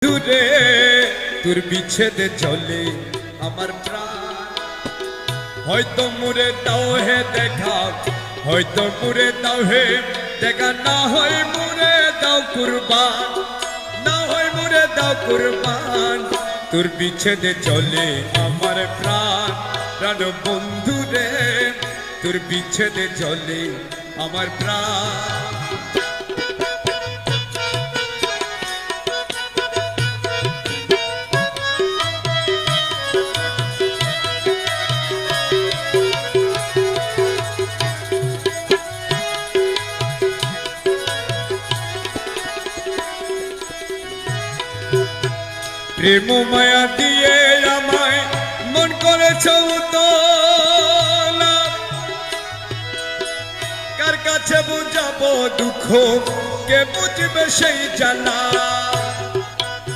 দূরে তোর বিচ্ছেদে চলে আমার প্রাণ, হয়তো মুরে দাও হে দেখা, হয়তো মুরে দাও হে দেখা, না হয় মুরে দাও কুরবান, না হয় মুরে দাও কুরবান। তোর বিচ্ছেদে চলে আমার প্রাণ, প্রাণ বন্ধু রে তোর বিচ্ছেদে চলে আমার প্রাণ। প্রেম মায়া দিয়ে আমায় মন করেছ উতলা, কার কাছে বুঝাবো দুঃখ, কে বুঝবে সেই জ্বালা।